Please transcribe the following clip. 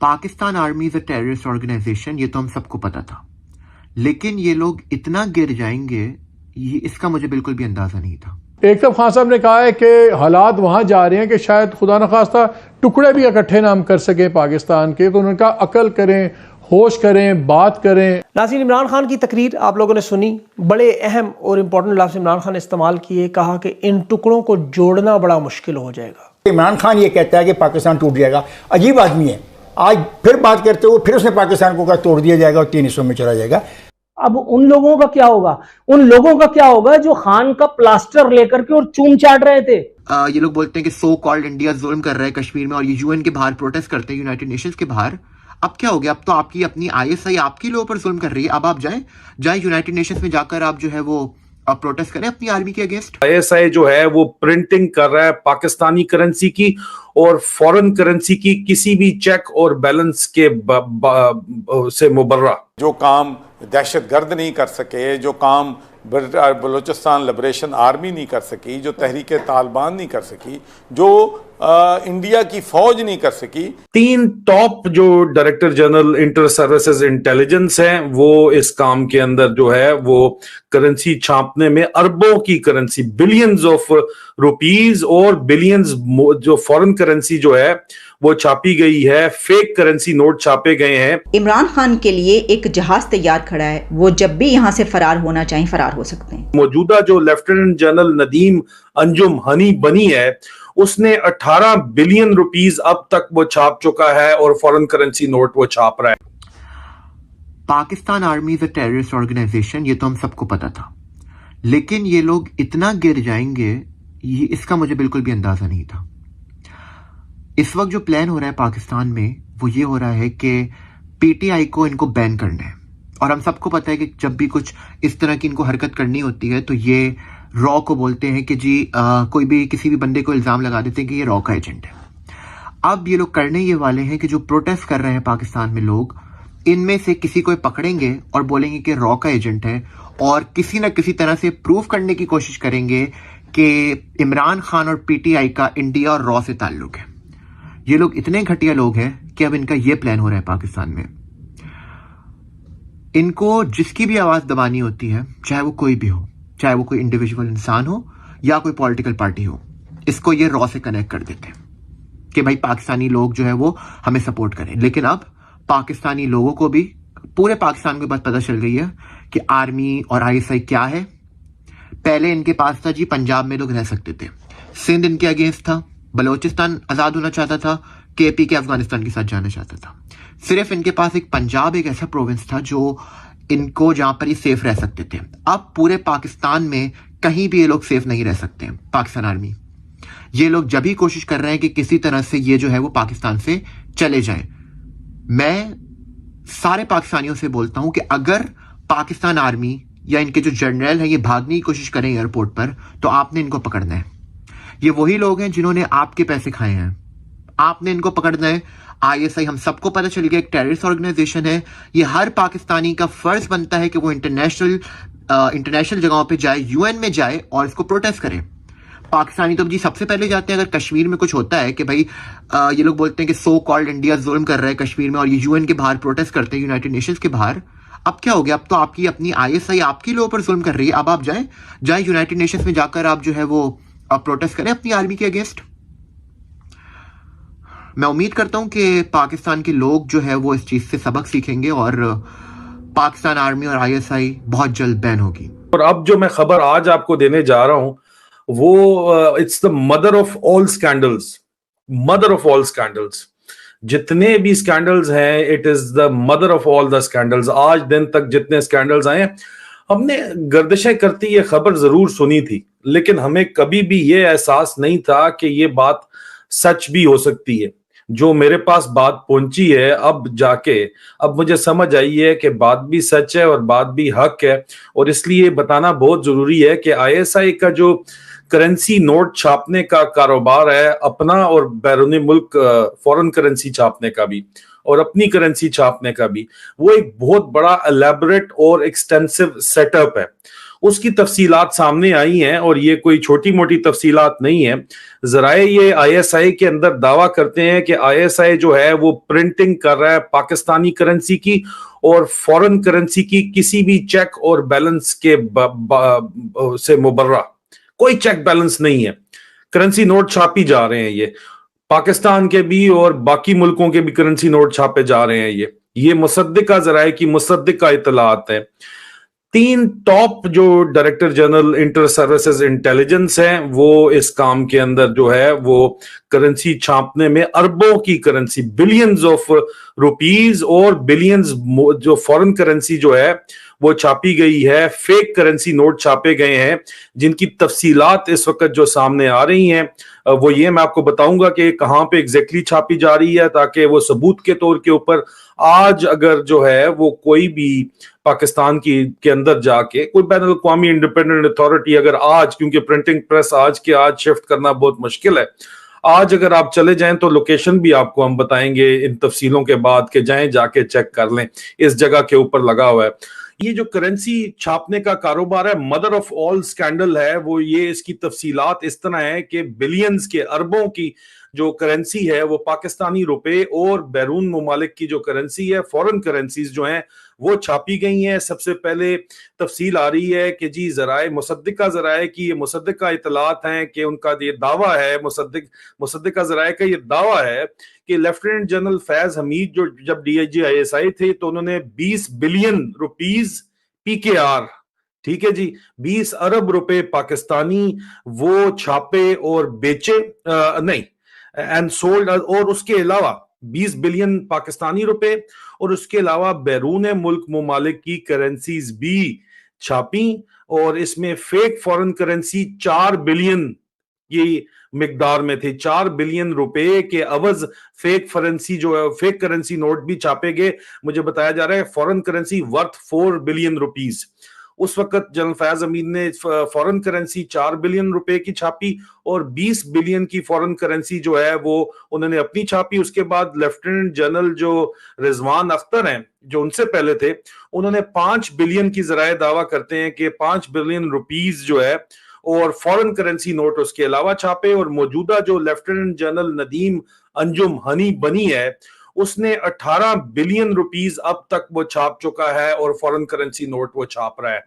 Pakistan army is a terrorist organisation, ये तो हम सबको पता था, लेकिन ये लोग इतना गिर जाएंगे इसका मुझे बिल्कुल भी अंदाजा नहीं था। एक तरफ खान साहब ने कहा है कि हालात वहां जा रहे हैं कि शायद खुदा न खास्ता टुकड़े भी इकट्ठे ना हम कर सके पाकिस्तान के, तो उन्होंने कहा अकल करें, होश करें, बात करें। नाज़रीन, इमरान खान की तकरीर आप लोगों ने सुनी, बड़े अहम और इम्पोर्टेंट लफ्ज़ इमरान खान ने इस्तेमाल किए, कहा कि इन टुकड़ों को जोड़ना बड़ा मुश्किल हो जाएगा। इमरान खान ये कहता है कि पाकिस्तान टूट जाएगा, अजीब आदमी है। आज फिर बात करते हुए फिर उसने पाकिस्तान को कहा तोड़ दिया जाएगा और 3 हिस्सों में चला जाएगा। अब उन लोगों का क्या होगा? उन लोगों का क्या होगा जो खान का प्लास्टर लेकर के और चूम चाट रहे थे? ये लोग बोलते हैं कि सो कॉल्ड इंडिया जुल्म कर रहा है कश्मीर में, और ये यूएन के बाहर प्रोटेस्ट करते हैं, यूनाइटेड नेशंस के बाहर। अब क्या हो गया? अब तो आपकी अपनी आईएसआई आपके लोगों पर जुल्म कर रही है। अब आप जाए यूनाइटेड नेशंस में जाकर आप जो है वो आप प्रोटेस्ट करें अपनी आर्मी के अगेंस्ट। आईएसआई जो है वो प्रिंटिंग कर रहा है पाकिस्तानी करेंसी की और फॉरेन करेंसी की किसी भी चेक और बैलेंस के से मुबर्रा। जो काम दहशतगर्द नहीं कर सके, जो काम बलूचिस्तान लिबरेशन आर्मी नहीं कर सकी, जो तहरीक तालिबान नहीं कर सकी, जो इंडिया की फौज नहीं कर सकी। 3 टॉप जो director general inter services intelligence हैं वो इस काम के अंदर जो है वो करेंसी छापने में अरबों की करेंसी, बिलियंस ऑफ रुपीस और बिलियंस जो फॉरेन करेंसी जो है वो छापी गई है, फेक करेंसी नोट छापे गए हैं। इमरान खान के लिए एक जहाज तैयार खड़ा है, वो जब भी यहाँ से फरार होना चाहें फरार हो सकते हैं। मौजूदा जो लेफ्टिनेंट जनरल नदीम अंजुम हनी बनी है उसने 18 बिलियन रुपीस अब तक वो छाप चुका है और फॉरेन करेंसी नोट वो छाप रहा है। Pakistan army is a terrorist organisation, ये तो हम सबको पता था, लेकिन ये लोग इतना गिर जाएंगे इसका मुझे बिल्कुल भी अंदाजा नहीं था। इस वक्त जो प्लान हो रहा है पाकिस्तान में वो ये हो रहा है कि पीटीआई को इनको बैन करना है, और हम सबको पता है कि जब भी कुछ इस तरह की इनको हरकत करनी होती है तो ये रॉ को बोलते हैं कि जी कोई भी किसी भी बंदे को इल्जाम लगा देते हैं कि ये रॉ का एजेंट है। अब ये लोग करने ये वाले हैं कि जो प्रोटेस्ट कर रहे हैं पाकिस्तान में लोग, इनमें से किसी को पकड़ेंगे और बोलेंगे कि रॉ का एजेंट है, और किसी ना किसी तरह से प्रूव करने की कोशिश करेंगे कि इमरान खान और पीटीआई का इंडिया और रॉ से ताल्लुक है। ये लोग इतने घटिया लोग हैं कि अब इनका ये प्लान हो रहा है पाकिस्तान में। इनको जिसकी भी आवाज दबानी होती है, चाहे वो कोई भी हो, चाहे वो कोई इंडिविजुअल इंसान हो या कोई पॉलिटिकल पार्टी हो, इसको ये रॉ से कनेक्ट कर देते हैं कि भाई पाकिस्तानी लोग जो है वो हमें सपोर्ट करें। लेकिन अब पाकिस्तानी लोगों को भी, पूरे पाकिस्तान को बात पता चल गई है कि आर्मी और आईएसआई क्या है। पहले इनके पास था जी पंजाब में लोग रह सकते थे, सिंध इनके अगेंस्ट था, बलोचिस्तान आजाद होना चाहता था, केपी के अफगानिस्तान के साथ जाना चाहता था। सिर्फ इनके पास एक पंजाब एक ऐसा प्रोविंस था जो इनको जहां पर ये सेफ रह सकते थे। अब पूरे पाकिस्तान में कहीं भी ये लोग सेफ नहीं रह सकते। पाकिस्तान आर्मी ये लोग जब भी कोशिश कर रहे हैं कि किसी तरह से ये जो है वो पाकिस्तान से चले जाएं। मैं सारे पाकिस्तानियों से बोलता हूं कि अगर पाकिस्तान आर्मी या इनके जो जनरल है ये भागने की कोशिश करें एयरपोर्ट पर, तो आपने इनको पकड़ना है। ये वही लोग हैं जिन्होंने आपके पैसे खाए हैं, आपने इनको पकड़ना है। आईएसआई हम सबको पता चल गया एक टेररिस्ट ऑर्गेनाइजेशन है। ये हर पाकिस्तानी का फर्ज बनता है कि वो इंटरनेशनल जगहों पे जाए, यूएन में जाए और इसको प्रोटेस्ट करे। पाकिस्तानी तो जी सबसे पहले जाते हैं अगर कश्मीर में कुछ होता है कि भाई ये लोग बोलते हैं कि सो कॉल्ड इंडिया जुल्म कर रहा है कश्मीर में, और ये यूएन के बाहर प्रोटेस्ट करते हैं, यूनाइटेड नेशंस के बाहर। अब क्या हो गया? अब तो आपकी अपनी आईएसआई आपके लोगों पर जुल्म कर रही है। अब आप जाए यूनाइटेड नेशंस में जाकर आप जो है वो आप प्रोटेस्ट करें अपनी आर्मी के अगेंस्ट। मैं उम्मीद करता हूं कि पाकिस्तान के लोग जो है वो इस चीज से सबक सीखेंगे और पाकिस्तान आर्मी और आईएसआई बहुत जल्द बैन होगी। और अब जो मैं खबर आज आपको देने जा रहा हूं वो it's the mother of all scandals, mother of all scandals. जितने भी स्कैंडल्स हैं, it is the mother of all the scandals. आज दिन तक जितने स्कैंडल्स आए, हमने गर्दिशें करती ये खबर जरूर सुनी थी, लेकिन हमें कभी भी ये एहसास नहीं था कि ये बात सच भी हो सकती है। जो मेरे पास बात पहुंची है अब जाके, अब मुझे समझ आई है कि बात भी सच है और बात भी हक है, और इसलिए बताना बहुत जरूरी है कि आईएसआई का जो करेंसी नोट छापने का कारोबार है, अपना और बैरूनी मुल्क फॉरेन करेंसी छापने का भी और अपनी करेंसी छापने का भी, वो एक बहुत बड़ा एलैबोरेट और एक्सटेंसिव सेटअप है। اس کی تفصیلات سامنے آئی ہیں اور یہ کوئی چھوٹی موٹی تفصیلات نہیں ہیں. ذرائع یہ آئی ایس آئی کے اندر دعویٰ کرتے ہیں کہ آئی ایس آئی جو ہے وہ پرنٹنگ کر رہا ہے پاکستانی کرنسی کی اور فورن کرنسی کی کسی بھی چیک اور بیلنس کے سے مبرہ کوئی چیک بیلنس نہیں ہے. کرنسی نوٹ چھاپی جا رہے ہیں, یہ پاکستان کے بھی اور باقی ملکوں کے بھی کرنسی نوٹ چھاپے جا رہے ہیں. یہ مصدقہ ذرائع کی مصدقہ اطلاعات ہیں. 3 ٹاپ جو director general Inter Services Intelligence ہیں وہ اس کام کے اندر جو ہے وہ کرنسی چھاپنے میں اربوں کی کرنسی, بلینز آف روپیز اور بلینز جو فورن کرنسی جو ہے وہ چھاپی گئی ہے. فیک کرنسی نوٹ چھاپے گئے ہیں جن کی تفصیلات اس وقت جو سامنے آ رہی ہیں وہ یہ میں آپ کو بتاؤں گا کہ کہاں پہ ایگزیکٹلی چھاپی جا رہی ہے, تاکہ وہ ثبوت کے طور کے اوپر آج اگر جو ہے وہ کوئی بھی پاکستان کے اندر جا کے کوئی بین الاقوامی انڈیپینڈنٹ اتھارٹی اگر آج, کیونکہ پرنٹنگ پریس آج شفٹ کرنا بہت مشکل ہے, آج اگر آپ چلے جائیں تو لوکیشن بھی آپ کو ہم بتائیں گے ان تفصیلوں کے بعد کہ جائیں جا کے چیک کر لیں, اس جگہ کے اوپر لگا ہوا ہے. یہ جو کرنسی چھاپنے کا کاروبار ہے, مدر آف آل سکینڈل ہے, وہ یہ اس کی تفصیلات اس طرح ہے کہ بلینز کے اربوں کی جو کرنسی ہے وہ پاکستانی روپے اور بیرون ممالک کی جو کرنسی ہے فورن کرنسیز جو ہیں وہ چھاپی گئی ہیں. سب سے پہلے تفصیل آ رہی ہے کہ جی ذرائع مصدقہ ذرائع کی یہ مصدقہ اطلاعات ہیں کہ ان کا یہ دعویٰ ہے, مصدقہ ذرائع کا یہ دعویٰ ہے کہ لیفٹیننٹ جنرل فیض حمید جو جب D I G I S I تھے تو انہوں نے 20 بلین روپیز PKR, ٹھیک ہے جی, 20 ارب روپے پاکستانی وہ چھاپے اور بیچے نہیں اینڈ سولڈ, اور اس کے علاوہ 20 بلین پاکستانی روپے اور اس کے علاوہ بیرون ملک ممالک کی کرنسیز بھی چھاپی, اور اس میں فیک فورن کرنسی 4 بلین یہ مقدار میں تھے. 4 بلین روپے کے عوض فیک کرنسی نوٹ بھی چھاپے گئے. مجھے بتایا جا رہا ہے foreign currency worth 4 billion rupees. اس وقت جنرل فیض حمید نے فورن کرنسی 4 بلین روپے کی چھاپی اور 20 بلین کی فورن کرنسی جو ہے وہ انہوں نے اپنی چھاپی. اس کے بعد لیفٹیننٹ جنرل جو رضوان اختر ہیں جو ان سے پہلے تھے, انہوں نے 5 بلین کی ذرائع دعویٰ کرتے ہیں کہ 5 بلین روپیز جو ہے اور فورن کرنسی نوٹ اس کے علاوہ چھاپے. اور موجودہ جو لیفٹیننٹ جنرل ندیم انجم ہنی بنی ہے اس نے 18 بلین روپیز اب تک وہ چھاپ چکا ہے اور فورن کرنسی نوٹ وہ چھاپ رہا ہے.